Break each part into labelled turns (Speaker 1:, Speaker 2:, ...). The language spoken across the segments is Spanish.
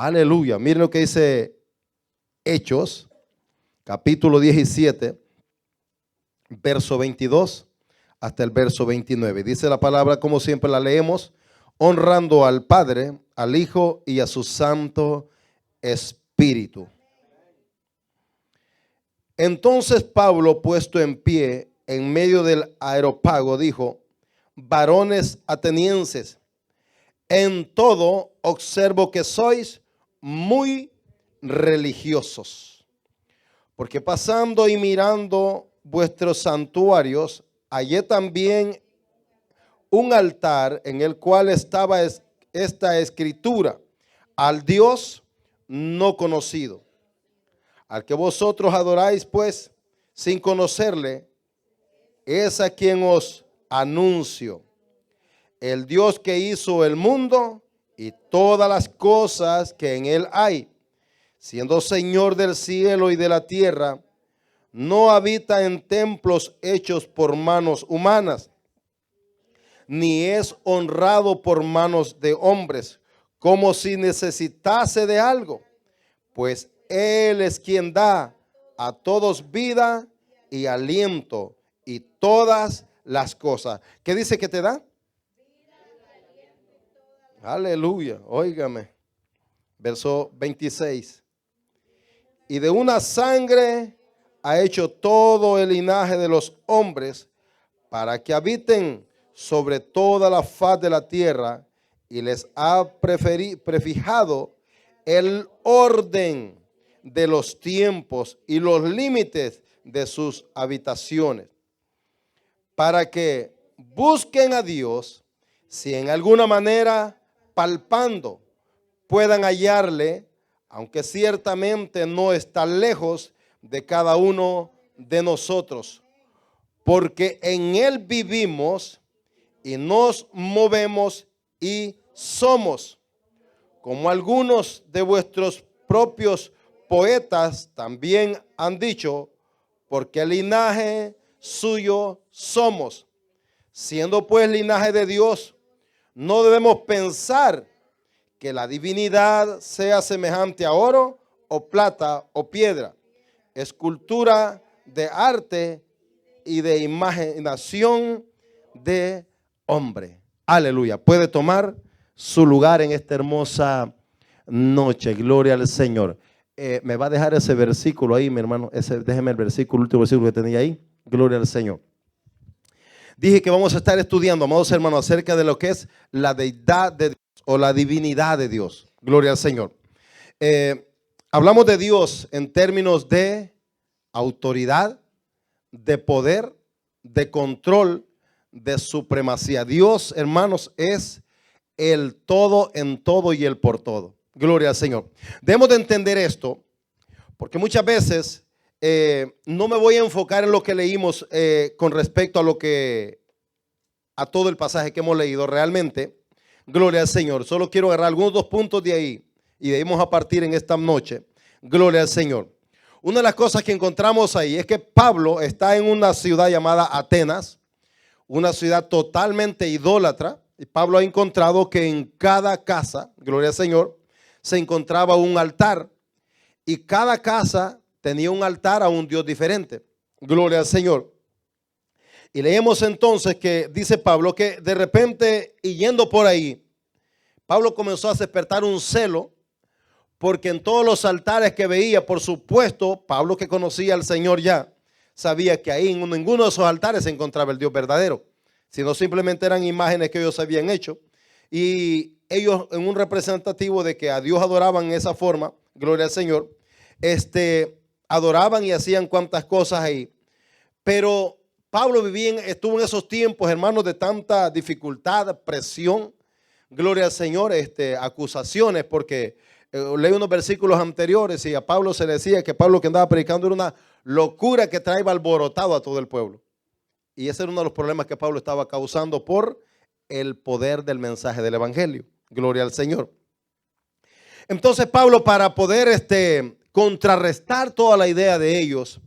Speaker 1: Aleluya. Miren lo que dice Hechos, capítulo 17, verso 22 hasta el verso 29. Dice la palabra, como siempre la leemos, honrando al Padre, al Hijo y a su Santo Espíritu. Entonces Pablo, puesto en pie en medio del areópago, dijo: varones atenienses, en todo observo que sois muy religiosos, porque pasando y mirando vuestros santuarios, hallé también un altar en el cual estaba esta escritura: al Dios no conocido, al que vosotros adoráis pues sin conocerle, es a quien os anuncio. El Dios que hizo el mundo y todas las cosas que en él hay, siendo Señor del cielo y de la tierra, no habita en templos hechos por manos humanas, ni es honrado por manos de hombres, como si necesitase de algo, pues Él es quien da a todos vida y aliento y todas las cosas. ¿Qué dice que te da? Aleluya, óigame. Verso 26. Y de una sangre ha hecho todo el linaje de los hombres para que habiten sobre toda la faz de la tierra, y les ha prefijado el orden de los tiempos y los límites de sus habitaciones, para que busquen a Dios, si en alguna manera palpando puedan hallarle, aunque ciertamente no está lejos de cada uno de nosotros, porque en Él vivimos y nos movemos y somos, como algunos de vuestros propios poetas también han dicho, porque linaje suyo somos. Siendo pues linaje de Dios, no debemos pensar que la divinidad sea semejante a oro o plata o piedra, escultura de arte y de imaginación de hombre. Aleluya. Puede tomar su lugar en esta hermosa noche. Gloria al Señor. Me va a dejar ese versículo ahí, mi hermano. Déjeme el versículo, el último versículo que tenía ahí. Gloria al Señor. Dije que vamos a estar estudiando, amados hermanos, acerca de lo que es la deidad de Dios o la divinidad de Dios. Gloria al Señor. Hablamos de Dios en términos de autoridad, de poder, de control, de supremacía. Dios, hermanos, es el todo en todo y el por todo. Gloria al Señor. Debemos de entender esto, porque muchas veces no me voy a enfocar en lo que leímos con respecto a todo el pasaje que hemos leído realmente. Gloria al Señor. Solo quiero agarrar algunos dos puntos de ahí y de ahí vamos a partir en esta noche. Gloria al Señor. Una de las cosas que encontramos ahí es que Pablo está en una ciudad llamada Atenas, una ciudad totalmente idólatra. Y Pablo ha encontrado que en cada casa, gloria al Señor, se encontraba un altar. Y cada casa tenía un altar a un Dios diferente. Gloria al Señor. Y leemos entonces que dice Pablo que de repente, y yendo por ahí, Pablo comenzó a despertar un celo, porque en todos los altares que veía, por supuesto, Pablo, que conocía al Señor ya, sabía que ahí en ninguno de esos altares se encontraba el Dios verdadero, sino simplemente eran imágenes que ellos habían hecho. Y ellos, en un representativo de que a Dios adoraban en esa forma, gloria al Señor, adoraban y hacían cuantas cosas ahí. Pero Pablo estuvo en esos tiempos, hermanos, de tanta dificultad, presión, gloria al Señor, acusaciones, porque leí unos versículos anteriores y a Pablo se le decía que Pablo que andaba predicando era una locura que traía alborotado a todo el pueblo. Y ese era uno de los problemas que Pablo estaba causando por el poder del mensaje del evangelio. Gloria al Señor. Entonces Pablo, para poder contrarrestar toda la idea de ellos,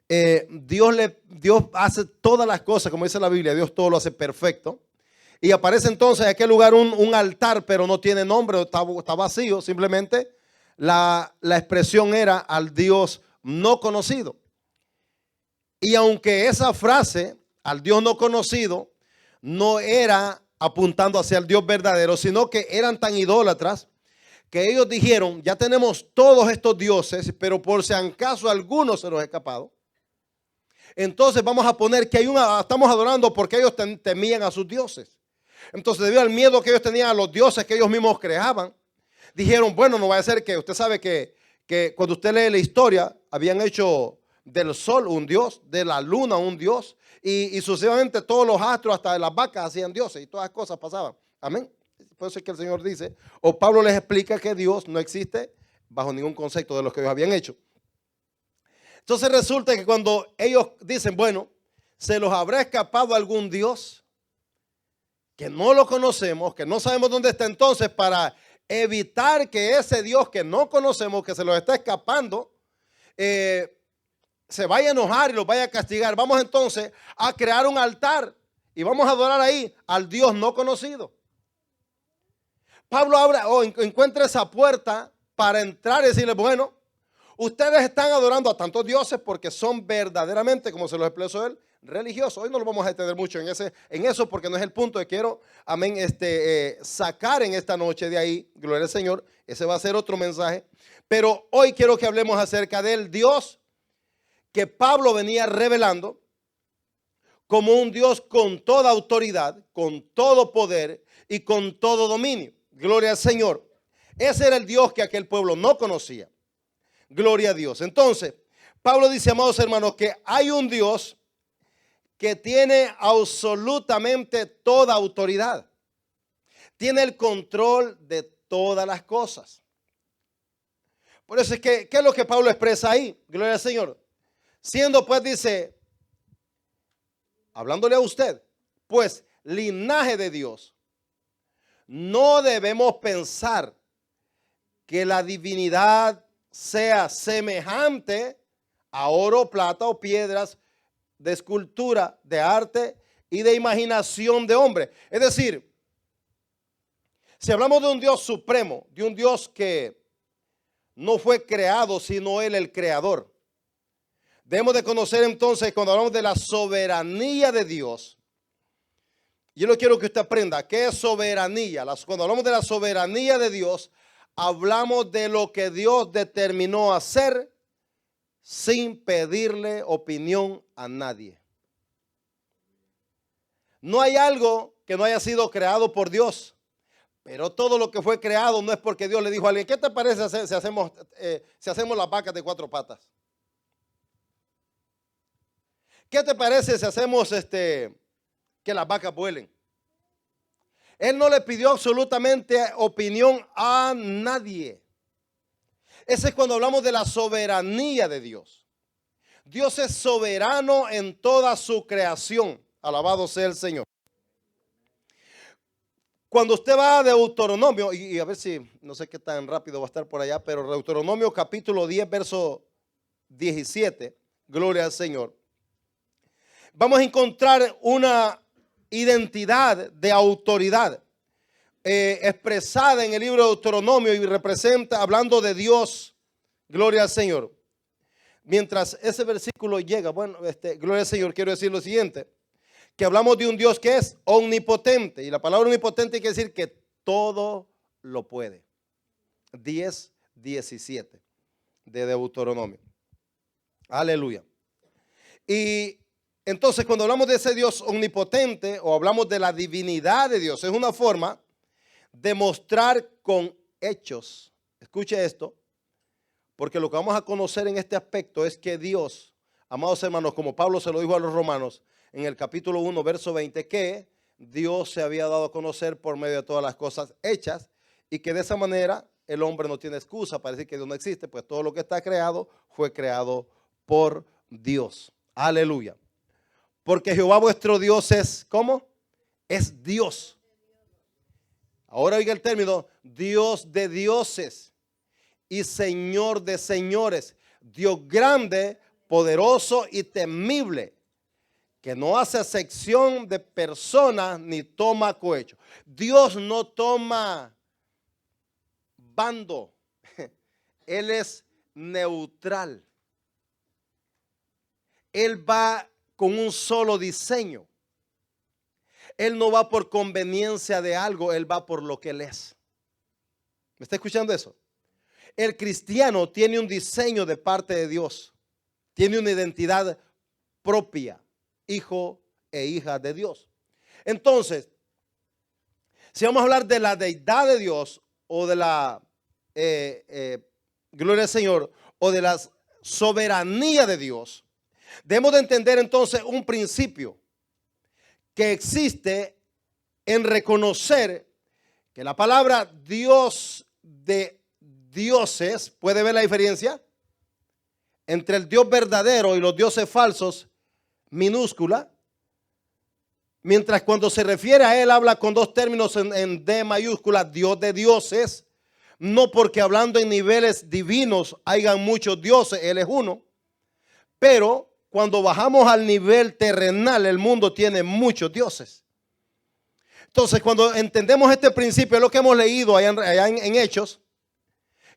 Speaker 1: Dios hace todas las cosas, como dice la Biblia, Dios todo lo hace perfecto. Y aparece entonces en aquel lugar un altar, pero no tiene nombre, está vacío. Simplemente la expresión era al Dios no conocido. Y aunque esa frase, al Dios no conocido, no era apuntando hacia el Dios verdadero, sino que eran tan idólatras que ellos dijeron, ya tenemos todos estos dioses, pero por si acaso alguno se nos ha escapado, entonces vamos a poner que estamos adorando porque ellos temían a sus dioses. Entonces, debido al miedo que ellos tenían a los dioses que ellos mismos creaban, dijeron, bueno, no vaya a ser que usted sabe que cuando usted lee la historia, habían hecho del sol un dios, de la luna un dios, y sucesivamente todos los astros, hasta de las vacas, hacían dioses, y todas las cosas pasaban. Amén. Por eso es que el Señor dice, o Pablo les explica que Dios no existe bajo ningún concepto de lo que ellos habían hecho. Entonces resulta que cuando ellos dicen, bueno, ¿se los habrá escapado algún dios que no lo conocemos, que no sabemos dónde está? Entonces, para evitar que ese Dios que no conocemos, que se los está escapando, se vaya a enojar y los vaya a castigar, vamos entonces a crear un altar y vamos a adorar ahí al Dios no conocido. Pablo encuentra esa puerta para entrar y decirle, bueno, ustedes están adorando a tantos dioses porque son verdaderamente, como se los expresó él, religiosos. Hoy no lo vamos a detener mucho en eso porque no es el punto que quiero, amén, sacar en esta noche de ahí, gloria al Señor. Ese va a ser otro mensaje. Pero hoy quiero que hablemos acerca del Dios que Pablo venía revelando como un Dios con toda autoridad, con todo poder y con todo dominio. Gloria al Señor. Ese era el Dios que aquel pueblo no conocía. Gloria a Dios. Entonces, Pablo dice, amados hermanos, que hay un Dios que tiene absolutamente toda autoridad. Tiene el control de todas las cosas. Por eso es que, ¿qué es lo que Pablo expresa ahí? Gloria al Señor. Siendo pues, dice, hablándole a usted, pues linaje de Dios, no debemos pensar que la divinidad sea semejante a oro, plata o piedras de escultura, de arte y de imaginación de hombre. Es decir, si hablamos de un Dios supremo, de un Dios que no fue creado, sino Él el creador, debemos de conocer entonces, cuando hablamos de la soberanía de Dios, yo no quiero que usted aprenda qué es soberanía. Cuando hablamos de la soberanía de Dios, hablamos de lo que Dios determinó hacer sin pedirle opinión a nadie. No hay algo que no haya sido creado por Dios, pero todo lo que fue creado no es porque Dios le dijo a alguien, ¿qué te parece si hacemos las vacas de 4 patas? ¿Qué te parece si hacemos que las vacas vuelen? Él no le pidió absolutamente opinión a nadie. Ese es cuando hablamos de la soberanía de Dios. Dios es soberano en toda su creación. Alabado sea el Señor. Cuando usted va a Deuteronomio, y a ver si, no sé qué tan rápido va a estar por allá, pero Deuteronomio capítulo 10, verso 17, gloria al Señor. Vamos a encontrar una identidad de autoridad expresada en el libro de Deuteronomio y representa, hablando de Dios, gloria al Señor. Mientras ese versículo llega, bueno, gloria al Señor, quiero decir lo siguiente, que hablamos de un Dios que es omnipotente, y la palabra omnipotente quiere decir que todo lo puede. 10:17 de Deuteronomio. Aleluya. Y entonces, cuando hablamos de ese Dios omnipotente o hablamos de la divinidad de Dios, es una forma de mostrar con hechos. Escuche esto, porque lo que vamos a conocer en este aspecto es que Dios, amados hermanos, como Pablo se lo dijo a los romanos en el capítulo 1, verso 20, que Dios se había dado a conocer por medio de todas las cosas hechas y que de esa manera el hombre no tiene excusa para decir que Dios no existe, pues todo lo que está creado fue creado por Dios. Aleluya. Porque Jehová vuestro Dios es, ¿cómo? Es Dios. Ahora oiga el término, Dios de dioses y Señor de señores. Dios grande, poderoso y temible, que no hace acepción de personas ni toma cohecho. Dios no toma bando. Él es neutral. Él va con un solo diseño. Él no va por conveniencia de algo, Él va por lo que Él es. ¿Me está escuchando eso? El cristiano tiene un diseño de parte de Dios. Tiene una identidad propia, hijo e hija de Dios. Entonces, si vamos a hablar de la deidad de Dios o de la gloria al Señor o de la soberanía de Dios, debemos de entender entonces un principio que existe en reconocer que la palabra Dios de dioses, ¿puede ver la diferencia? Entre el Dios verdadero y los dioses falsos, minúscula. Mientras cuando se refiere a él habla con dos términos en D mayúscula, Dios de dioses. No porque hablando en niveles divinos hayan muchos dioses, él es uno. Pero cuando bajamos al nivel terrenal, el mundo tiene muchos dioses. Entonces, cuando entendemos este principio, es lo que hemos leído allá en Hechos,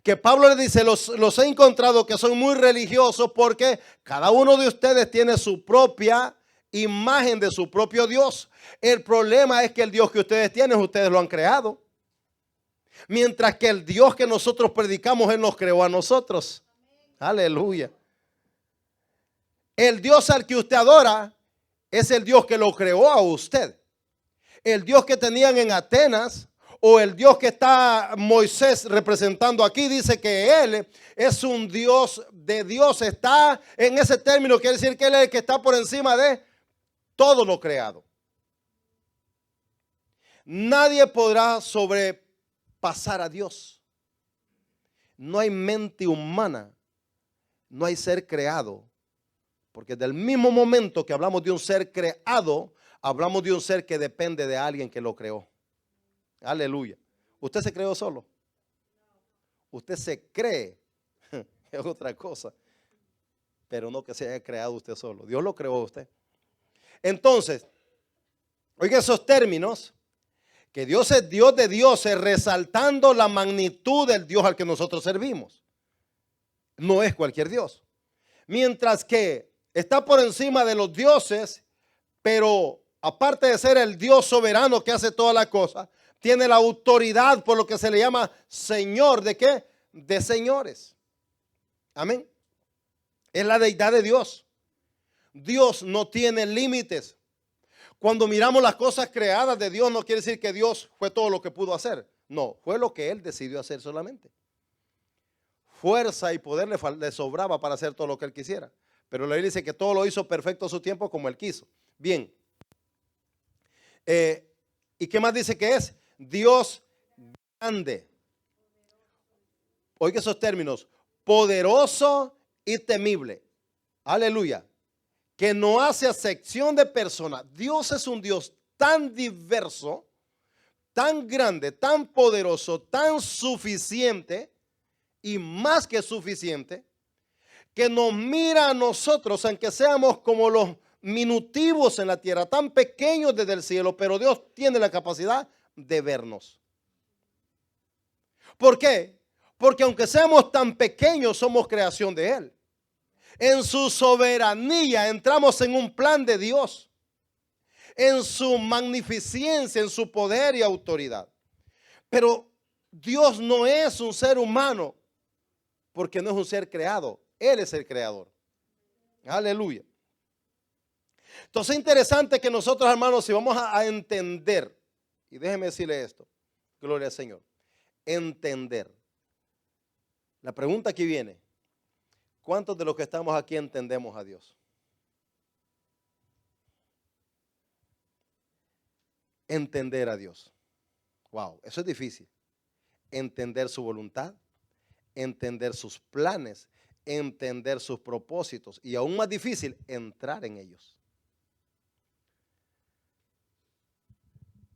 Speaker 1: que Pablo le dice, los he encontrado que son muy religiosos porque cada uno de ustedes tiene su propia imagen de su propio Dios. El problema es que el Dios que ustedes tienen, ustedes lo han creado. Mientras que el Dios que nosotros predicamos, Él nos creó a nosotros. Aleluya. El Dios al que usted adora es el Dios que lo creó a usted. El Dios que tenían en Atenas o el Dios que está Moisés representando aquí dice que Él es un Dios de Dios. Está en ese término, quiere decir que Él es el que está por encima de todo lo creado. Nadie podrá sobrepasar a Dios. No hay mente humana, no hay ser creado. Porque del mismo momento que hablamos de un ser creado, hablamos de un ser que depende de alguien que lo creó. Aleluya. ¿Usted se creó solo? Usted se cree, es otra cosa. Pero no que se haya creado usted solo. Dios lo creó a usted. Entonces, oiga esos términos, que Dios es Dios de dioses, resaltando la magnitud del Dios al que nosotros servimos. No es cualquier Dios. Mientras que está por encima de los dioses, pero aparte de ser el Dios soberano que hace todas las cosas, tiene la autoridad por lo que se le llama Señor. ¿De qué? De señores. Amén. Es la deidad de Dios. Dios no tiene límites. Cuando miramos las cosas creadas de Dios, no quiere decir que Dios fue todo lo que pudo hacer. No, fue lo que Él decidió hacer solamente. Fuerza y poder le sobraba para hacer todo lo que Él quisiera. Pero la Biblia dice que todo lo hizo perfecto a su tiempo como Él quiso. Bien. ¿Y qué más dice que es? Dios grande. Oiga esos términos. Poderoso y temible. Aleluya. Que no hace acepción de personas. Dios es un Dios tan diverso, tan grande, tan poderoso, tan suficiente y más que suficiente, que nos mira a nosotros, aunque seamos como los minutivos en la tierra, tan pequeños desde el cielo, pero Dios tiene la capacidad de vernos. ¿Por qué? Porque aunque seamos tan pequeños, somos creación de Él. En su soberanía entramos en un plan de Dios, en su magnificencia, en su poder y autoridad. Pero Dios no es un ser humano, porque no es un ser creado. Él es el creador. Aleluya. Entonces es interesante que nosotros, hermanos, si vamos a entender, y déjeme decirle esto, gloria al Señor, entender. La pregunta que viene, ¿cuántos de los que estamos aquí entendemos a Dios? Entender a Dios. Wow, eso es difícil. Entender su voluntad, entender sus planes, entender sus propósitos y aún más difícil, entrar en ellos.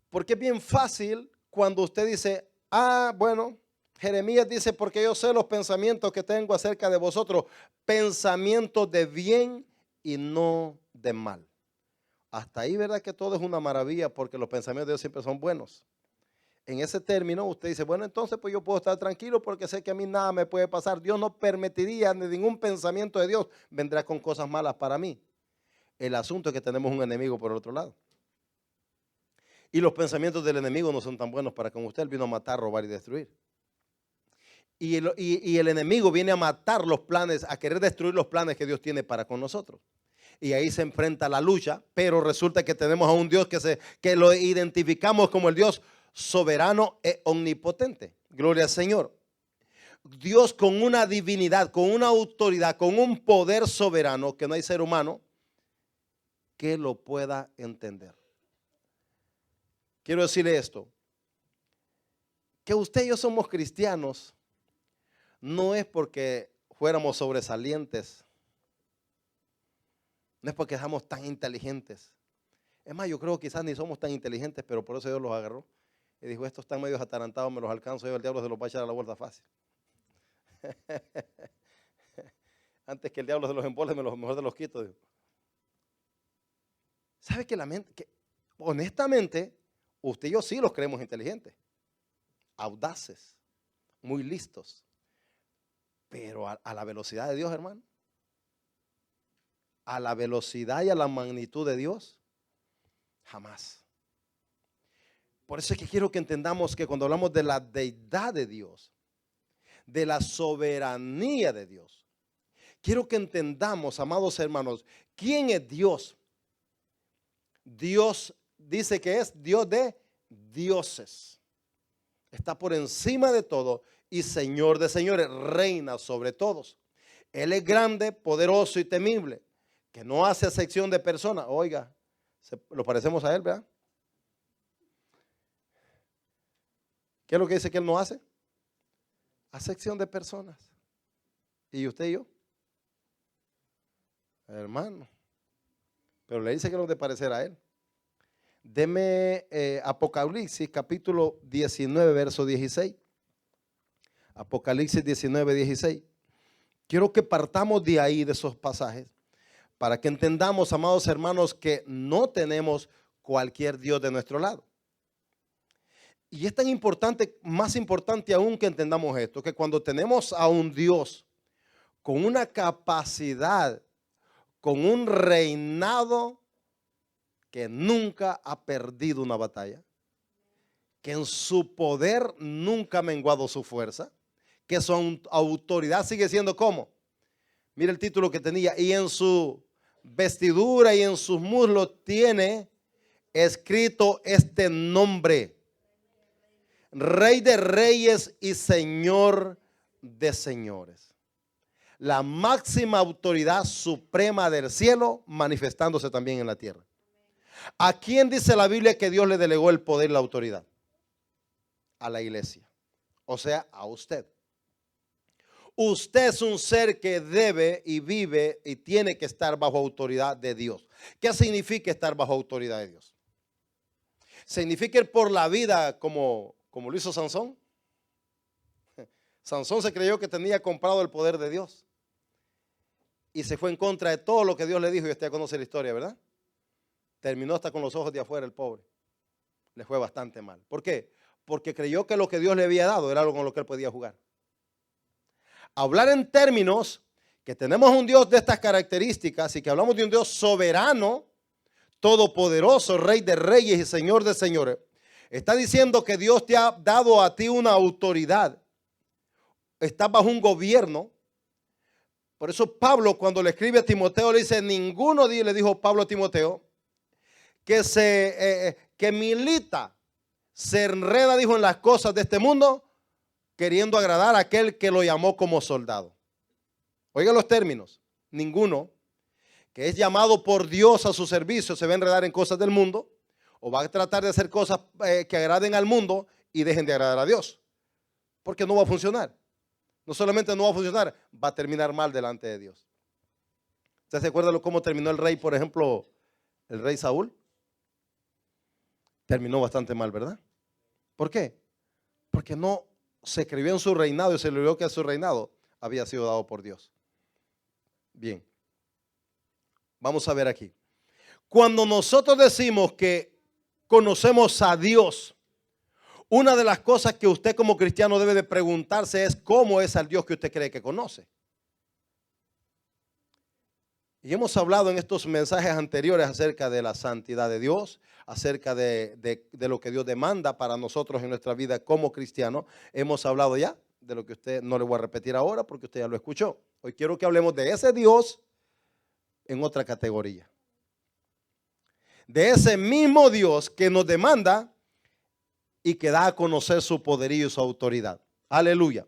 Speaker 1: Porque es bien fácil cuando usted dice, bueno, Jeremías dice, porque yo sé los pensamientos que tengo acerca de vosotros, pensamientos de bien y no de mal. Hasta ahí, ¿verdad? Que todo es una maravilla porque los pensamientos de Dios siempre son buenos. En ese término usted dice, bueno, entonces pues yo puedo estar tranquilo porque sé que a mí nada me puede pasar. Dios no permitiría, ni ningún pensamiento de Dios vendrá con cosas malas para mí. El asunto es que tenemos un enemigo por el otro lado. Y los pensamientos del enemigo no son tan buenos para con usted. Él vino a matar, robar y destruir. Y el enemigo viene a matar los planes, a querer destruir los planes que Dios tiene para con nosotros. Y ahí se enfrenta la lucha, pero resulta que tenemos a un Dios que lo identificamos como el Dios soberano e omnipotente. Gloria al Señor. Dios con una divinidad, con una autoridad, con un poder soberano que no hay ser humano que lo pueda entender. Quiero decirle esto, que usted y yo somos cristianos no es porque fuéramos sobresalientes, no es porque seamos tan inteligentes. Es más, yo creo que quizás ni somos tan inteligentes, pero por eso Dios los agarró. Y dijo, estos están medios atarantados, me los alcanzo yo, el diablo se los va a echar a la vuelta fácil. Antes que el diablo se los embole, mejor se los quito. Digo. ¿Sabe que honestamente, usted y yo sí los creemos inteligentes, audaces, muy listos, pero a la velocidad de Dios, hermano, a la velocidad y a la magnitud de Dios, jamás. Por eso es que quiero que entendamos que cuando hablamos de la deidad de Dios, de la soberanía de Dios, quiero que entendamos, amados hermanos, ¿quién es Dios? Dios dice que es Dios de dioses. Está por encima de todo y Señor de señores, reina sobre todos. Él es grande, poderoso y temible, que no hace acepción de personas. Oiga, lo parecemos a Él, ¿verdad? ¿Qué es lo que dice que Él no hace? Acepción de personas. ¿Y usted y yo? Hermano. Pero le dice que no de parecer a Él. Deme Apocalipsis capítulo 19, verso 16. Apocalipsis 19, 16. Quiero que partamos de ahí, de esos pasajes, para que entendamos, amados hermanos, que no tenemos cualquier Dios de nuestro lado. Y es tan importante, más importante aún que entendamos esto, que cuando tenemos a un Dios con una capacidad, con un reinado que nunca ha perdido una batalla, que en su poder nunca ha menguado su fuerza, que su autoridad sigue siendo como, mira el título que tenía, y en su vestidura y en sus muslos tiene escrito este nombre: Rey de Reyes y Señor de Señores. La máxima autoridad suprema del cielo manifestándose también en la tierra. ¿A quién dice la Biblia que Dios le delegó el poder y la autoridad? A la iglesia, o sea, a usted. Usted es un ser que debe y vive y tiene que estar bajo autoridad de Dios. ¿Qué significa estar bajo autoridad de Dios? ¿Significa ir por la vida como lo hizo Sansón? Sansón se creyó que tenía comprado el poder de Dios y se fue en contra de todo lo que Dios le dijo, y usted conoce la historia, ¿verdad? Terminó hasta con los ojos de afuera el pobre. Le fue bastante mal. ¿Por qué? Porque creyó que lo que Dios le había dado era algo con lo que él podía jugar. Hablar en términos que tenemos un Dios de estas características y que hablamos de un Dios soberano, todopoderoso, Rey de Reyes y Señor de Señores, está diciendo que Dios te ha dado a ti una autoridad. Estás bajo un gobierno. Por eso Pablo, cuando le escribe a Timoteo, le dice: ninguno, le dijo Pablo a Timoteo, que milita, se enreda, dijo, en las cosas de este mundo, queriendo agradar a aquel que lo llamó como soldado. Oiga los términos. Ninguno que es llamado por Dios a su servicio se va a enredar en cosas del mundo, o va a tratar de hacer cosas que agraden al mundo y dejen de agradar a Dios, porque no va a funcionar. No solamente no va a funcionar, va a terminar mal delante de Dios. ¿Usted se acuerda cómo terminó el rey, por ejemplo, el rey Saúl? Terminó bastante mal, ¿verdad? ¿Por qué? Porque no se creyó en su reinado y se le olvidó que su reinado había sido dado por Dios. Bien, vamos a ver aquí. Cuando nosotros decimos que conocemos a Dios, una de las cosas que usted como cristiano debe de preguntarse es cómo es al Dios que usted cree que conoce. Y hemos hablado en estos mensajes anteriores acerca de la santidad de Dios, acerca de lo que Dios demanda para nosotros en nuestra vida como cristianos. Hemos hablado ya de lo que usted no le voy a repetir ahora porque usted ya lo escuchó. Hoy quiero que hablemos de ese Dios en otra categoría. De ese mismo Dios que nos demanda y que da a conocer su poderío y su autoridad. Aleluya.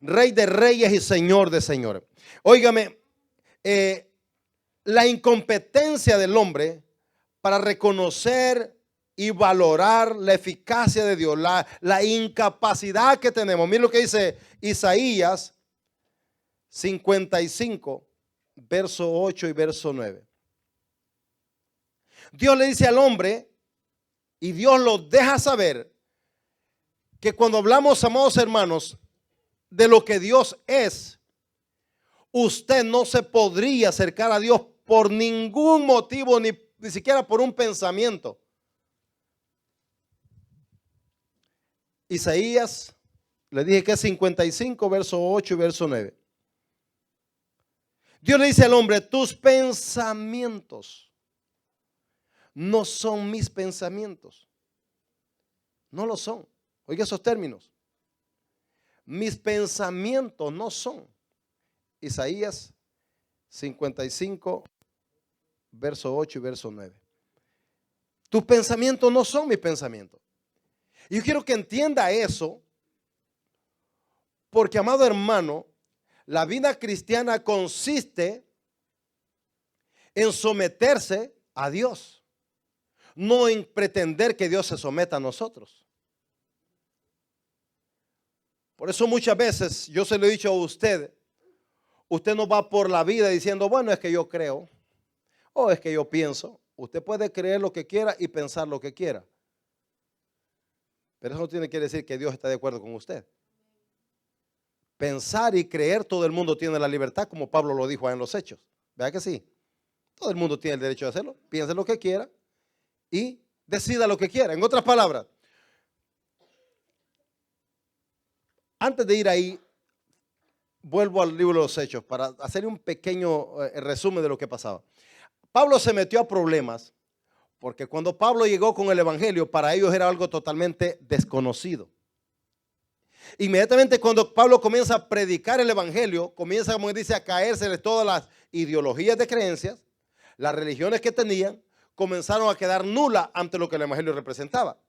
Speaker 1: Rey de reyes y Señor de señores. Óigame, la incompetencia del hombre para reconocer y valorar la eficacia de Dios, la incapacidad que tenemos. Miren lo que dice Isaías 55, verso 8 y verso 9. Dios le dice al hombre, y Dios lo deja saber, que cuando hablamos, amados hermanos, de lo que Dios es, usted no se podría acercar a Dios por ningún motivo, ni siquiera por un pensamiento. Isaías, le dije que es 55, verso 8 y verso 9. Dios le dice al hombre, tus pensamientos no son mis pensamientos. No lo son. Oiga esos términos. Mis pensamientos no son. Isaías 55, verso 8 y verso 9. Tus pensamientos no son mis pensamientos. Y yo quiero que entienda eso, porque, amado hermano, la vida cristiana consiste en someterse a Dios, no en pretender que Dios se someta a nosotros. Por eso muchas veces yo se lo he dicho a usted, usted no va por la vida diciendo, bueno, es que yo creo, o es que yo pienso. Usted puede creer lo que quiera y pensar lo que quiera, pero eso no tiene que decir que Dios está de acuerdo con usted. Pensar y creer, todo el mundo tiene la libertad, como Pablo lo dijo en los Hechos. ¿Verdad que sí? Todo el mundo tiene el derecho de hacerlo. Piense lo que quiera y decida lo que quiera. En otras palabras, antes de ir ahí, vuelvo al libro de los Hechos para hacer un pequeño resumen de lo que pasaba. Pablo se metió a problemas porque cuando Pablo llegó con el evangelio, para ellos era algo totalmente desconocido. Inmediatamente cuando Pablo comienza a predicar el evangelio, comienza, como dice, a caerse de todas las ideologías de creencias, las religiones que tenían, comenzaron a quedar nulas ante lo que el evangelio representaba.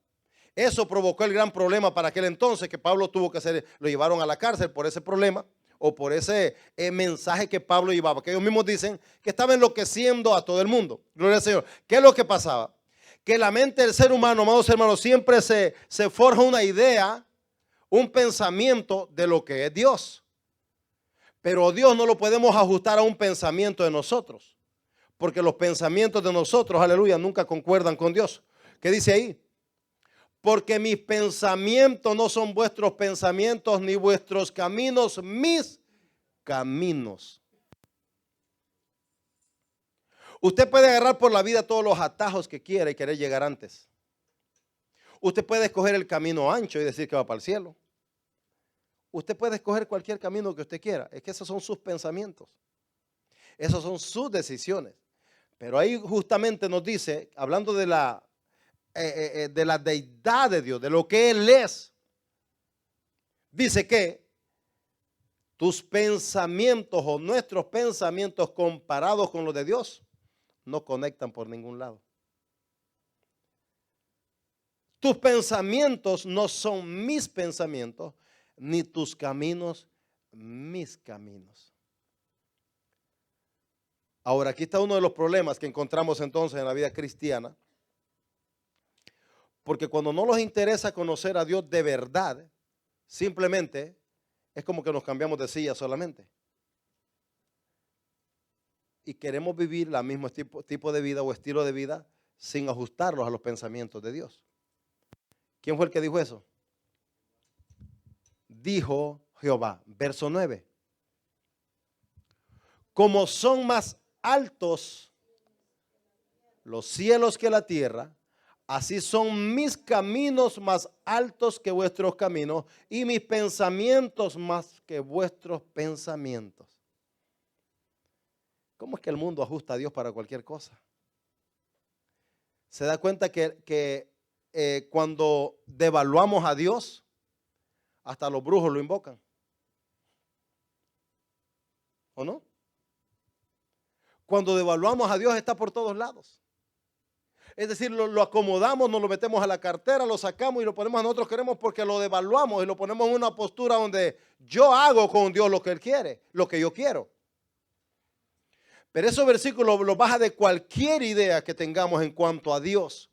Speaker 1: Eso provocó el gran problema para aquel entonces, que Pablo tuvo que hacer, lo llevaron a la cárcel por ese problema o por ese mensaje que Pablo llevaba, que ellos mismos dicen que estaba enloqueciendo a todo el mundo. Gloria al Señor. ¿Qué es lo que pasaba? Que la mente del ser humano, amados hermanos, siempre se forja una idea, un pensamiento de lo que es Dios. Pero Dios no lo podemos ajustar a un pensamiento de nosotros, porque los pensamientos de nosotros, aleluya, nunca concuerdan con Dios. ¿Qué dice ahí? Porque mis pensamientos no son vuestros pensamientos, ni vuestros caminos mis caminos. Usted puede agarrar por la vida todos los atajos que quiera y querer llegar antes. Usted puede escoger el camino ancho y decir que va para el cielo. Usted puede escoger cualquier camino que usted quiera. Es que esos son sus pensamientos. Esas son sus decisiones. Pero ahí justamente nos dice, hablando de la deidad de Dios, de lo que Él es, dice que tus pensamientos o nuestros pensamientos comparados con los de Dios no conectan por ningún lado. Tus pensamientos no son mis pensamientos, ni tus caminos mis caminos. Ahora, aquí está uno de los problemas que encontramos entonces en la vida cristiana. Porque cuando no nos interesa conocer a Dios de verdad, simplemente es como que nos cambiamos de silla solamente. Y queremos vivir el mismo tipo de vida o estilo de vida sin ajustarlos a los pensamientos de Dios. ¿Quién fue el que dijo eso? Dijo Jehová, verso 9. Como son más altos los cielos que la tierra, así son mis caminos más altos que vuestros caminos y mis pensamientos más que vuestros pensamientos. ¿Cómo es que el mundo ajusta a Dios para cualquier cosa? Se da cuenta que cuando devaluamos a Dios, hasta los brujos lo invocan. ¿O no? Cuando devaluamos a Dios está por todos lados. Es decir, lo acomodamos, nos lo metemos a la cartera, lo sacamos y lo ponemos a nosotros queremos porque lo devaluamos y lo ponemos en una postura donde yo hago con Dios lo que Él quiere, lo que yo quiero. Pero esos versículos los baja de cualquier idea que tengamos en cuanto a Dios.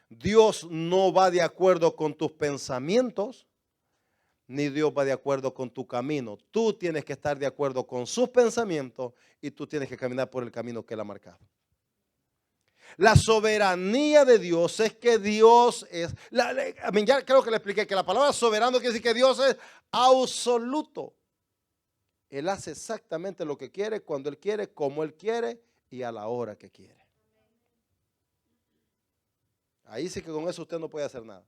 Speaker 1: Dios no va de acuerdo con tus pensamientos, ni Dios va de acuerdo con tu camino. Tú tienes que estar de acuerdo con sus pensamientos y tú tienes que caminar por el camino que Él ha marcado. La soberanía de Dios es que Dios es, ya creo que le expliqué que la palabra soberano quiere decir que Dios es absoluto. Él hace exactamente lo que quiere, cuando Él quiere, como Él quiere y a la hora que quiere. Ahí sí que con eso usted no puede hacer nada.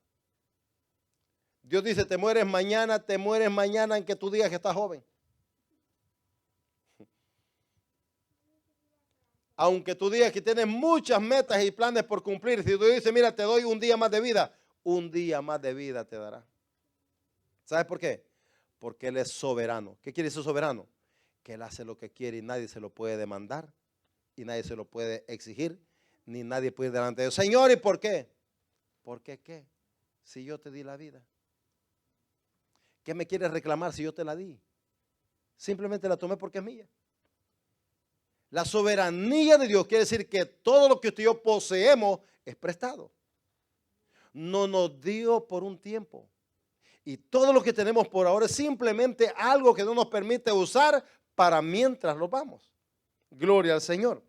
Speaker 1: Dios dice, te mueres mañana en que tú digas que estás joven. Aunque tú digas que tienes muchas metas y planes por cumplir, si tú dices, mira, te doy un día más de vida, un día más de vida te dará. ¿Sabes por qué? Porque Él es soberano. ¿Qué quiere decir soberano? Que Él hace lo que quiere y nadie se lo puede demandar, y nadie se lo puede exigir, ni nadie puede ir delante de Dios. Señor, ¿y por qué? ¿Por qué qué? Si yo te di la vida. ¿Qué me quieres reclamar si yo te la di? Simplemente la tomé porque es mía. La soberanía de Dios quiere decir que todo lo que usted y yo poseemos es prestado. No nos dio por un tiempo. Y todo lo que tenemos por ahora es simplemente algo que no nos permite usar para mientras lo vamos. Gloria al Señor.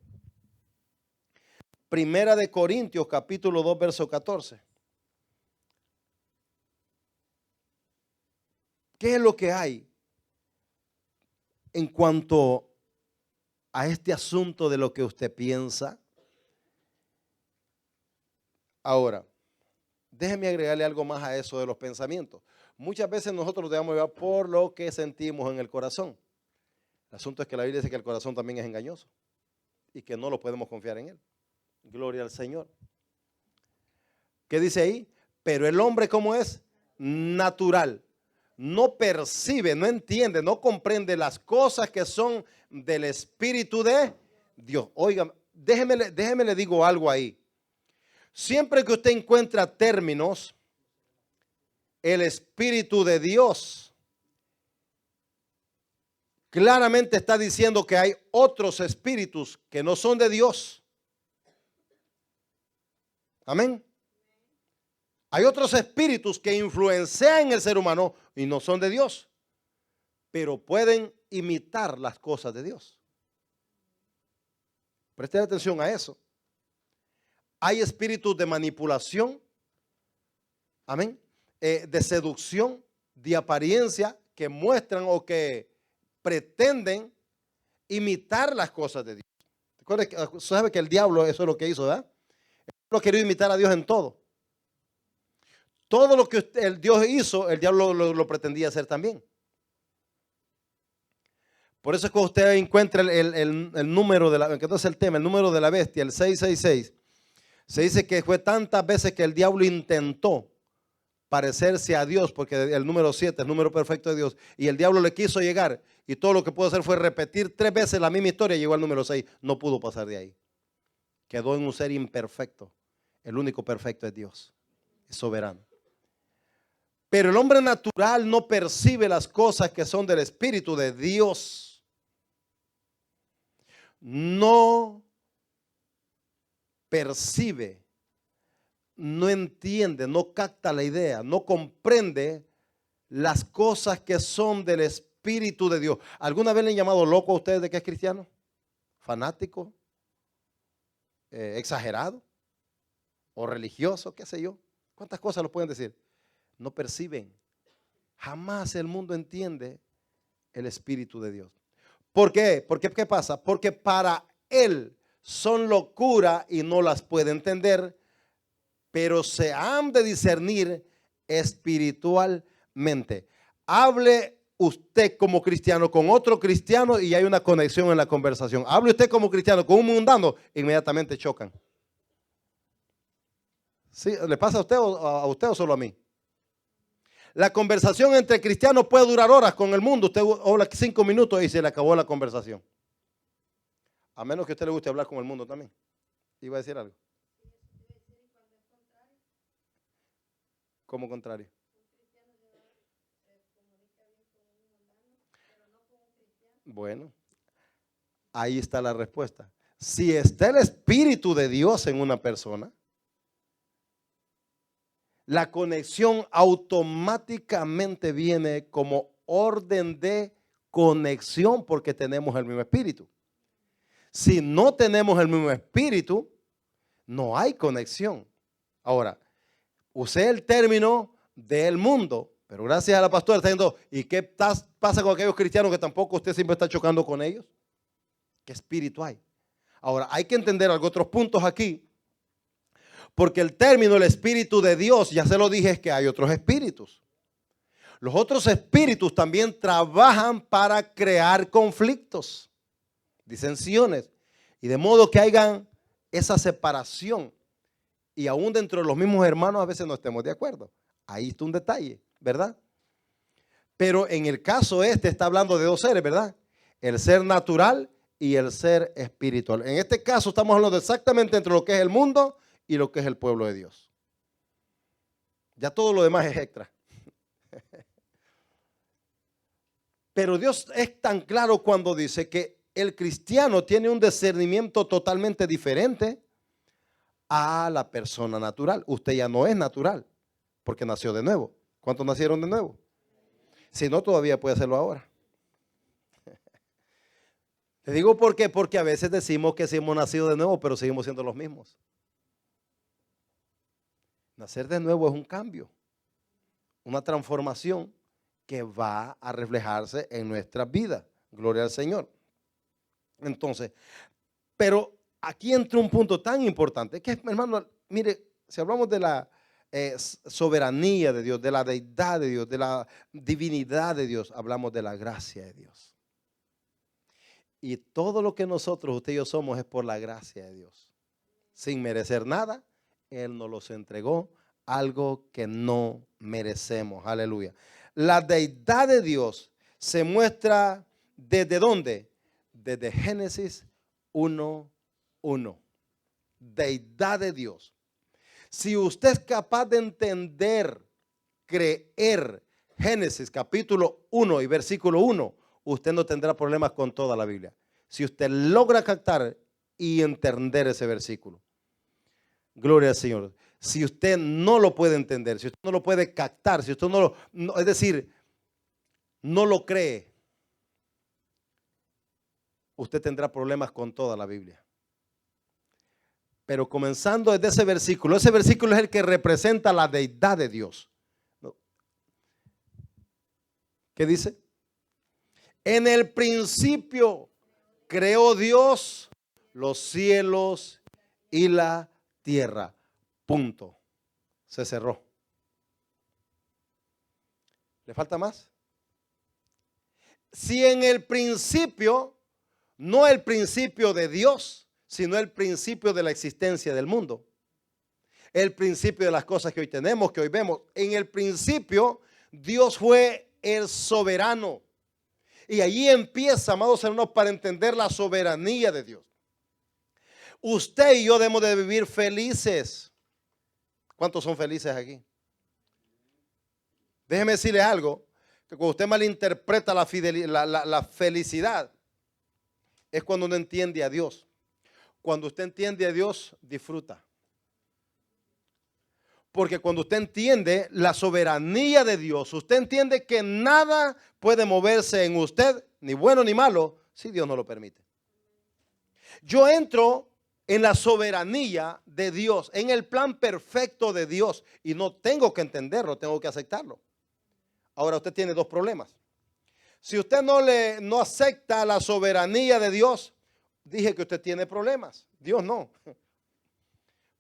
Speaker 1: Primera de Corintios, capítulo 2, verso 14. ¿Qué es lo que hay en cuanto a este asunto de lo que usted piensa? Ahora, déjeme agregarle algo más a eso de los pensamientos. Muchas veces nosotros nos dejamos llevar por lo que sentimos en el corazón. El asunto es que la Biblia dice que el corazón también es engañoso y que no lo podemos confiar en él. Gloria al Señor. ¿Qué dice ahí? Pero el hombre, ¿cómo es? Natural. No percibe, no entiende, no comprende las cosas que son del Espíritu de Dios. Oiga, déjeme le digo algo ahí. Siempre que usted encuentra términos, el Espíritu de Dios claramente está diciendo que hay otros espíritus que no son de Dios. Amén. Hay otros espíritus que influencian el ser humano y no son de Dios, pero pueden imitar las cosas de Dios. Presten atención a eso. Hay espíritus de manipulación, amén, de seducción, de apariencia, que muestran o que pretenden imitar las cosas de Dios. ¿Sabe que el diablo eso es lo que hizo, verdad? El diablo quería imitar a Dios en todo. Todo lo que el Dios hizo, el diablo lo pretendía hacer también. Por eso es que usted encuentra el número de la, entonces el tema, el número de la bestia, el 666. Se dice que fue tantas veces que el diablo intentó parecerse a Dios, porque el número 7 es el número perfecto de Dios, y el diablo le quiso llegar, y todo lo que pudo hacer fue repetir 3 veces la misma historia, y llegó al número 6, no pudo pasar de ahí. Quedó en un ser imperfecto. El único perfecto es Dios, es soberano. Pero el hombre natural no percibe las cosas que son del Espíritu de Dios. No percibe, no entiende, no capta la idea, no comprende las cosas que son del Espíritu de Dios. ¿Alguna vez le han llamado loco a ustedes de que es cristiano? ¿Fanático? ¿Exagerado? ¿O religioso? ¿Qué sé yo? ¿Cuántas cosas lo pueden decir? No perciben. Jamás el mundo entiende el Espíritu de Dios. ¿Por qué? Porque ¿qué pasa? Porque para él son locura y no las puede entender, pero se han de discernir espiritualmente. Hable usted como cristiano con otro cristiano y hay una conexión en la conversación. Hable usted como cristiano con un mundano, inmediatamente chocan. ¿Sí? ¿Le pasa a usted o solo a mí? La conversación entre cristianos puede durar horas con el mundo. Usted habla 5 minutos y se le acabó la conversación. A menos que a usted le guste hablar con el mundo también. ¿Iba a decir algo? ¿Cómo contrario? Bueno, ahí está la respuesta. Si está el Espíritu de Dios en una persona, la conexión automáticamente viene como orden de conexión porque tenemos el mismo espíritu. Si no tenemos el mismo espíritu, no hay conexión. Ahora, usé el término del mundo, pero gracias a la pastora está diciendo, ¿y qué pasa con aquellos cristianos que tampoco usted siempre está chocando con ellos? ¿Qué espíritu hay? Ahora, hay que entender otros puntos aquí. Porque el término, el Espíritu de Dios, ya se lo dije, es que hay otros espíritus. Los otros espíritus también trabajan para crear conflictos, disensiones, y de modo que hagan esa separación. Y aún dentro de los mismos hermanos a veces no estemos de acuerdo. Ahí está un detalle, ¿verdad? Pero en el caso está hablando de dos seres, ¿verdad? El ser natural y el ser espiritual. En este caso estamos hablando exactamente entre lo que es el mundo y lo que es el pueblo de Dios. Ya todo lo demás es extra. Pero Dios es tan claro cuando dice que el cristiano tiene un discernimiento totalmente diferente a la persona natural. Usted ya no es natural porque nació de nuevo. ¿Cuántos nacieron de nuevo? Si no, todavía puede hacerlo ahora. Le digo por qué, porque a veces decimos que sí hemos nacido de nuevo, pero seguimos siendo los mismos. Nacer de nuevo es un cambio, una transformación que va a reflejarse en nuestra vida. Gloria al Señor. Entonces, pero aquí entra un punto tan importante que, hermano, mire, si hablamos de la soberanía de Dios, de la deidad de Dios, de la divinidad de Dios, hablamos de la gracia de Dios. Y todo lo que nosotros, usted y yo somos, es por la gracia de Dios. Sin merecer nada, Él nos los entregó, algo que no merecemos. Aleluya. La deidad de Dios se muestra ¿desde dónde? Desde Génesis 1:1. Deidad de Dios. Si usted es capaz de entender, creer Génesis capítulo 1 y versículo 1, usted no tendrá problemas con toda la Biblia. Si usted logra captar y entender ese versículo. Gloria al Señor. Si usted no lo puede entender, si usted no lo puede captar, si usted es decir, no lo cree, usted tendrá problemas con toda la Biblia. Pero comenzando desde ese versículo es el que representa la deidad de Dios. ¿Qué dice? En el principio creó Dios los cielos y la tierra. Punto. Se cerró. ¿Le falta más? Si en el principio, no el principio de Dios, sino el principio de la existencia del mundo, el principio de las cosas que hoy tenemos, que hoy vemos, en el principio Dios fue el soberano. Y allí empieza, amados hermanos, para entender la soberanía de Dios. Usted y yo debemos de vivir felices. ¿Cuántos son felices aquí? Déjeme decirle algo, que cuando usted malinterpreta la felicidad, es cuando no entiende a Dios. Cuando usted entiende a Dios, disfruta. Porque cuando usted entiende la soberanía de Dios, usted entiende que nada puede moverse en usted, ni bueno ni malo, si Dios no lo permite. Yo entro en la soberanía de Dios, en el plan perfecto de Dios, y no tengo que entenderlo, tengo que aceptarlo. Ahora usted tiene dos problemas. Si usted no acepta la soberanía de Dios, dije que usted tiene problemas. Dios no.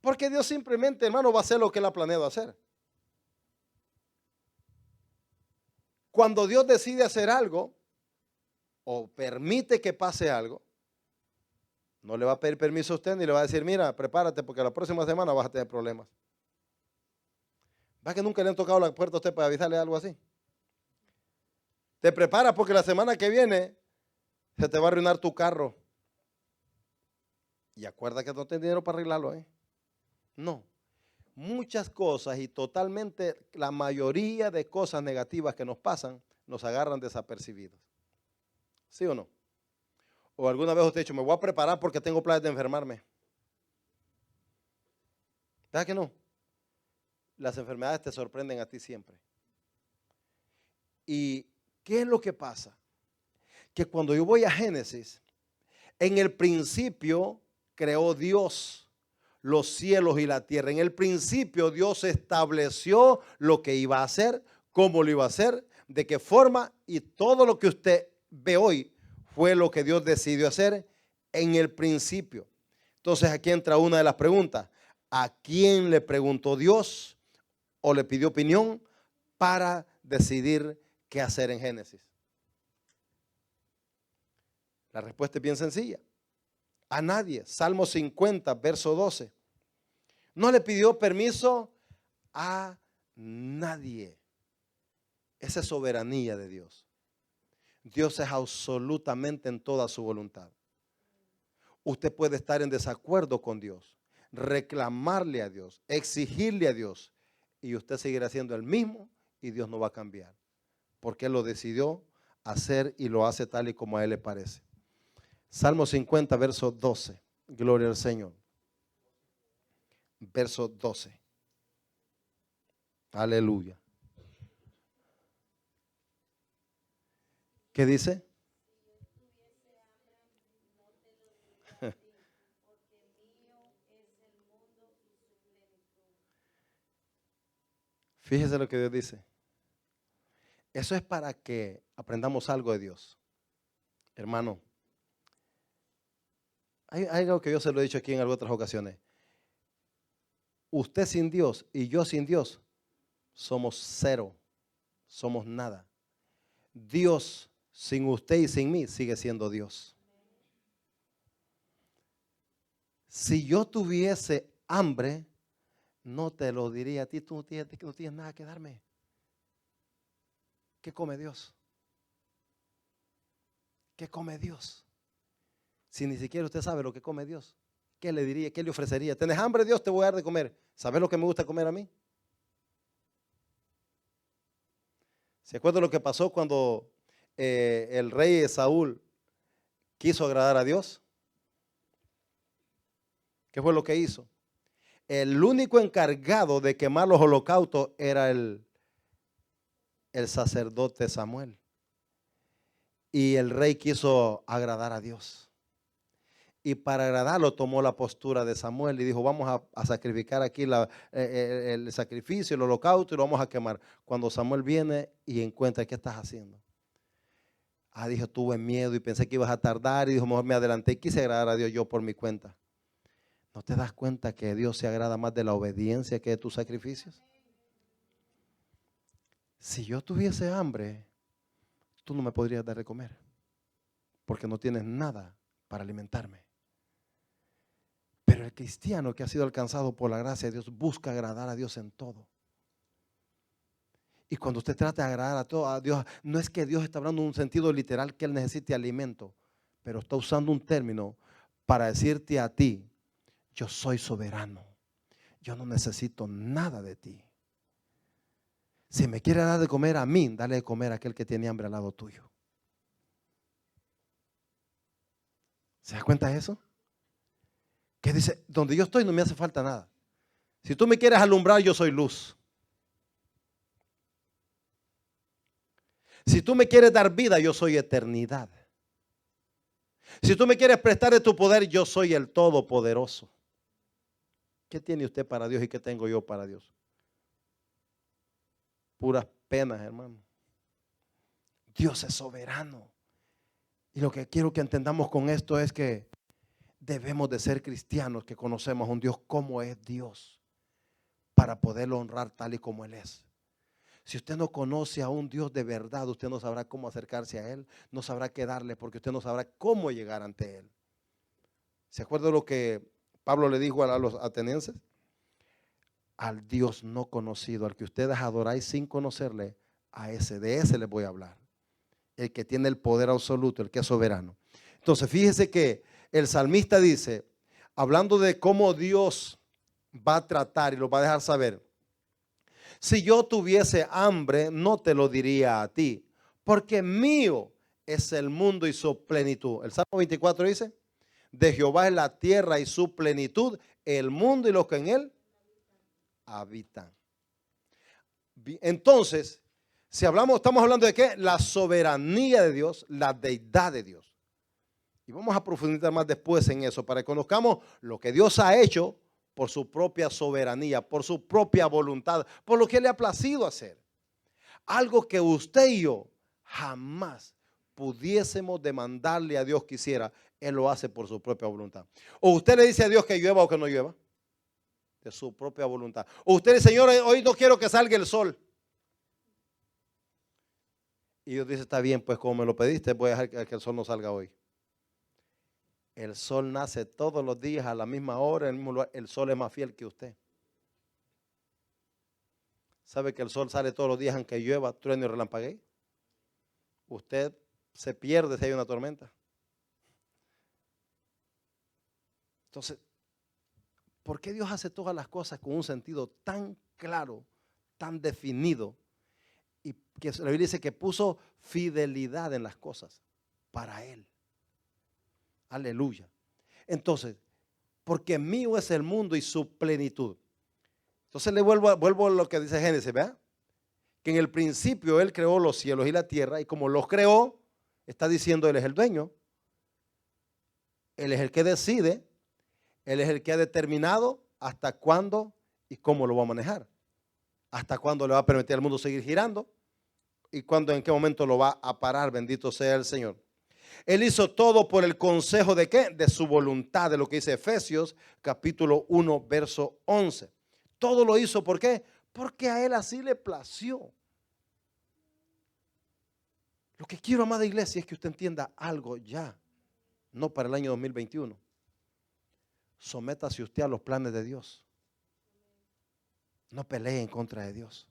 Speaker 1: Porque Dios simplemente, hermano, va a hacer lo que Él ha planeado hacer. Cuando Dios decide hacer algo o permite que pase algo, no le va a pedir permiso a usted ni le va a decir, mira, prepárate porque la próxima semana vas a tener problemas. ¿Va que nunca le han tocado la puerta a usted para avisarle algo así? Te preparas porque la semana que viene se te va a arruinar tu carro. Y acuerda que no tienes dinero para arreglarlo, ¿eh? No. Muchas cosas y totalmente la mayoría de cosas negativas que nos pasan nos agarran desapercibidos. ¿Sí o no? O alguna vez usted ha dicho, me voy a preparar porque tengo planes de enfermarme. ¿Verdad que no? Las enfermedades te sorprenden a ti siempre. ¿Y qué es lo que pasa? Que cuando yo voy a Génesis, en el principio creó Dios los cielos y la tierra. En el principio Dios estableció lo que iba a hacer, cómo lo iba a hacer, de qué forma, y todo lo que usted ve hoy fue lo que Dios decidió hacer en el principio. Entonces aquí entra una de las preguntas. ¿A quién le preguntó Dios o le pidió opinión para decidir qué hacer en Génesis? La respuesta es bien sencilla. A nadie. Salmo 50, verso 12. No le pidió permiso a nadie. Esa es soberanía de Dios. Dios es absolutamente en toda su voluntad. Usted puede estar en desacuerdo con Dios, reclamarle a Dios, exigirle a Dios, y usted seguirá siendo el mismo y Dios no va a cambiar, porque Él lo decidió hacer y lo hace tal y como a Él le parece. Salmo 50, verso 12. Gloria al Señor. Verso 12. Aleluya. ¿Qué dice? Fíjese lo que Dios dice. Eso es para que aprendamos algo de Dios. Hermano, hay algo que yo se lo he dicho aquí en otras ocasiones. Usted sin Dios y yo sin Dios somos cero, somos nada. Dios sin usted y sin mí sigue siendo Dios. Si yo tuviese hambre, no te lo diría a ti, tú no tienes nada que darme. ¿Qué come Dios? ¿Qué come Dios? Si ni siquiera usted sabe lo que come Dios, ¿qué le diría? ¿Qué le ofrecería? ¿Tenés hambre, Dios? Te voy a dar de comer. ¿Sabes lo que me gusta comer a mí? ¿Se acuerdan lo que pasó cuando el rey Saúl quiso agradar a Dios? ¿Qué fue lo que hizo? El único encargado de quemar los holocaustos era el sacerdote Samuel. Y el rey quiso agradar a Dios. Y para agradarlo tomó la postura de Samuel y dijo, vamos a sacrificar aquí el sacrificio, el holocausto, y lo vamos a quemar. Cuando Samuel viene y encuentra, ¿qué estás haciendo? Dijo, tuve miedo y pensé que ibas a tardar, y dijo, mejor me adelanté y quise agradar a Dios yo por mi cuenta. ¿No te das cuenta que Dios se agrada más de la obediencia que de tus sacrificios? Si yo tuviese hambre, tú no me podrías dar de comer, porque no tienes nada para alimentarme. Pero el cristiano que ha sido alcanzado por la gracia de Dios busca agradar a Dios en todo. Y cuando usted trata de agradar a Dios, no es que Dios está hablando en un sentido literal que Él necesite alimento, pero está usando un término para decirte a ti, yo soy soberano, yo no necesito nada de ti. Si me quiere dar de comer a mí, dale de comer a aquel que tiene hambre al lado tuyo. ¿Se da cuenta de eso? Que dice, donde yo estoy no me hace falta nada. Si tú me quieres alumbrar, yo soy luz. Si tú me quieres dar vida, yo soy eternidad. Si tú me quieres prestar de tu poder, yo soy el Todopoderoso. ¿Qué tiene usted para Dios y qué tengo yo para Dios? Puras penas, hermano. Dios es soberano. Y lo que quiero que entendamos con esto es que debemos de ser cristianos que conocemos a un Dios como es Dios, para poderlo honrar tal y como Él es. Si usted no conoce a un Dios de verdad, usted no sabrá cómo acercarse a Él, no sabrá qué darle, porque usted no sabrá cómo llegar ante Él. ¿Se acuerda lo que Pablo le dijo a los atenienses? Al Dios no conocido, al que ustedes adoráis sin conocerle, de ese les voy a hablar. El que tiene el poder absoluto, el que es soberano. Entonces fíjese que el salmista dice, hablando de cómo Dios va a tratar y lo va a dejar saber: si yo tuviese hambre, no te lo diría a ti, porque mío es el mundo y su plenitud. El Salmo 24 dice, de Jehová es la tierra y su plenitud, el mundo y los que en él habitan. Entonces, si estamos hablando de qué? La soberanía de Dios, la deidad de Dios. Y vamos a profundizar más después en eso, para que conozcamos lo que Dios ha hecho por su propia soberanía, por su propia voluntad, por lo que le ha placido hacer. Algo que usted y yo jamás pudiésemos demandarle a Dios que hiciera. Él lo hace por su propia voluntad. O usted le dice a Dios que llueva o que no llueva, de su propia voluntad. O usted dice, Señor, hoy no quiero que salga el sol. Y Dios dice, está bien, pues como me lo pediste, voy a dejar que el sol no salga hoy. El sol nace todos los días a la misma hora, en el mismo lugar. El sol es más fiel que usted. ¿Sabe que el sol sale todos los días aunque llueva, truene y relampaguee? Usted se pierde si hay una tormenta. Entonces, ¿por qué Dios hace todas las cosas con un sentido tan claro, tan definido? Y que la Biblia dice que puso fidelidad en las cosas para Él. Aleluya. Entonces, porque mío es el mundo y su plenitud. Entonces le vuelvo a lo que dice Génesis, ¿verdad? Que en el principio Él creó los cielos y la tierra, y como los creó, está diciendo Él es el dueño. Él es el que decide. Él es el que ha determinado hasta cuándo y cómo lo va a manejar. Hasta cuándo le va a permitir al mundo seguir girando y en qué momento lo va a parar. Bendito sea el Señor. Él hizo todo por el consejo de ¿qué? De su voluntad, de lo que dice Efesios capítulo 1 verso 11. Todo lo hizo, ¿por qué? Porque a Él así le plació. Lo que quiero, amada iglesia, es que usted entienda algo ya, no para el año 2021. Sométase usted a los planes de Dios. No pelee en contra de Dios.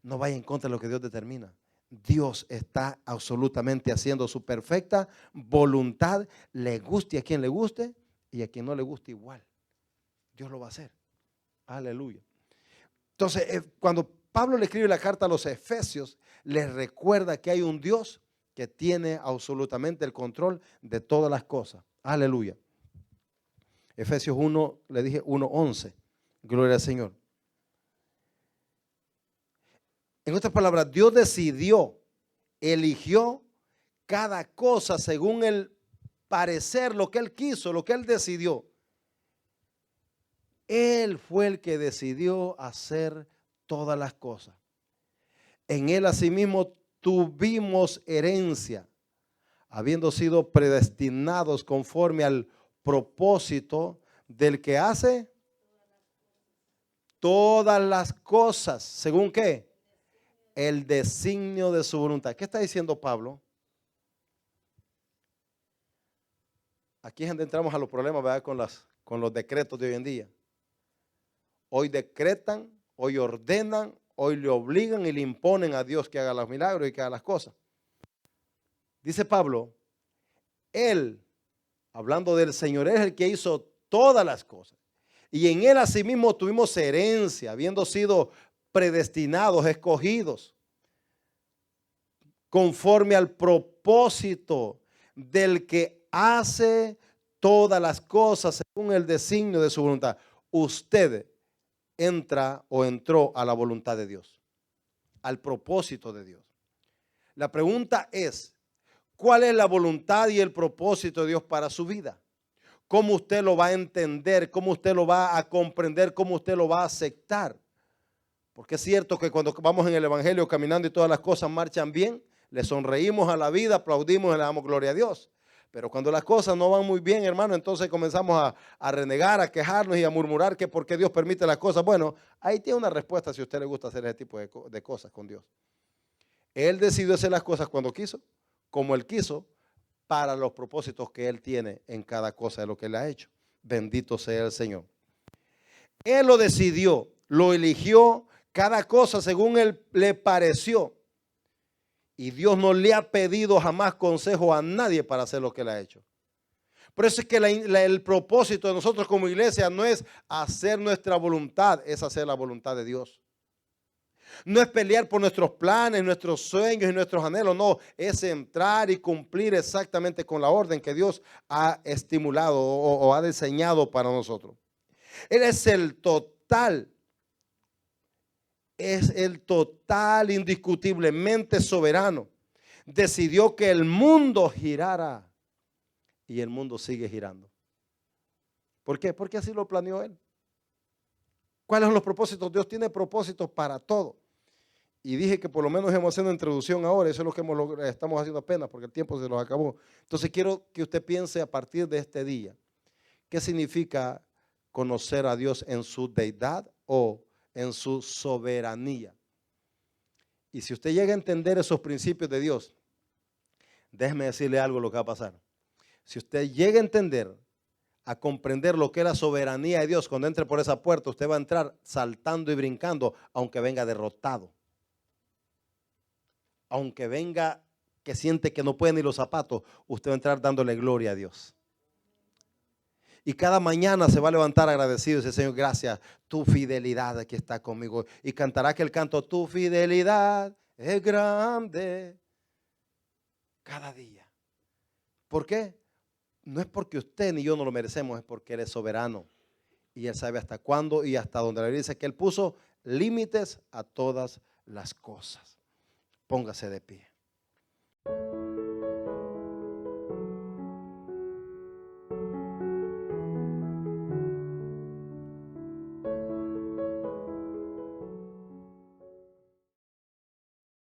Speaker 1: No vaya en contra de lo que Dios determina. Dios está absolutamente haciendo su perfecta voluntad, le guste a quien le guste y a quien no le guste igual. Dios lo va a hacer. Aleluya. Entonces, cuando Pablo le escribe la carta a los Efesios, les recuerda que hay un Dios que tiene absolutamente el control de todas las cosas. Aleluya. Efesios 1, le dije 1:11. Gloria al Señor. En otras palabras, Dios decidió, eligió cada cosa según el parecer, lo que Él quiso, lo que Él decidió. Él fue el que decidió hacer todas las cosas. En Él asimismo tuvimos herencia, habiendo sido predestinados conforme al propósito del que hace todas las cosas. ¿Según qué? El designio de su voluntad. ¿Qué está diciendo Pablo? Aquí es donde entramos a los problemas, ¿verdad? Con los decretos de hoy en día. Hoy decretan, hoy ordenan, hoy le obligan y le imponen a Dios que haga los milagros y que haga las cosas. Dice Pablo, Él, hablando del Señor, es el que hizo todas las cosas. Y en Él asimismo tuvimos herencia, habiendo sido predestinados, escogidos, conforme al propósito del que hace todas las cosas según el designio de su voluntad. Usted entra o entró a la voluntad de Dios, al propósito de Dios. La pregunta es, ¿cuál es la voluntad y el propósito de Dios para su vida? ¿Cómo usted lo va a entender? ¿Cómo usted lo va a comprender? ¿Cómo usted lo va a aceptar? Porque es cierto que cuando vamos en el evangelio caminando y todas las cosas marchan bien, le sonreímos a la vida, aplaudimos y le damos gloria a Dios. Pero cuando las cosas no van muy bien, hermano, entonces comenzamos a renegar, a quejarnos y a murmurar que por qué Dios permite las cosas. Bueno, ahí tiene una respuesta si a usted le gusta hacer ese tipo de cosas con Dios. Él decidió hacer las cosas cuando quiso, como Él quiso, para los propósitos que Él tiene en cada cosa de lo que Él ha hecho. Bendito sea el Señor. Él lo decidió, lo eligió, cada cosa según Él le pareció. Y Dios no le ha pedido jamás consejo a nadie para hacer lo que Él ha hecho. Por eso es que el propósito de nosotros como iglesia no es hacer nuestra voluntad, es hacer la voluntad de Dios. No es pelear por nuestros planes, nuestros sueños y nuestros anhelos, no, es entrar y cumplir exactamente con la orden que Dios ha estimulado o ha diseñado para nosotros. Él es el total indiscutiblemente soberano. Decidió que el mundo girara y el mundo sigue girando. ¿Por qué? Porque así lo planeó Él. ¿Cuáles son los propósitos? Dios tiene propósitos para todo. Y dije que por lo menos hemos hecho una introducción ahora, eso es lo que estamos haciendo apenas porque el tiempo se nos acabó. Entonces quiero que usted piense a partir de este día, ¿qué significa conocer a Dios en su deidad o en su soberanía? Y si usted llega a entender esos principios de Dios, déjeme decirle algo lo que va a pasar. Si usted llega a entender, a comprender lo que es la soberanía de Dios, cuando entre por esa puerta, usted va a entrar saltando y brincando, aunque venga derrotado. Aunque venga que siente que no puede ni los zapatos, usted va a entrar dándole gloria a Dios. Y cada mañana se va a levantar agradecido y dice, Señor, gracias, tu fidelidad aquí está conmigo. Y cantará aquel canto, tu fidelidad es grande cada día. ¿Por qué? No es porque usted ni yo no lo merecemos, es porque Él es soberano. Y Él sabe hasta cuándo y hasta dónde. Le dice que Él puso límites a todas las cosas. Póngase de pie.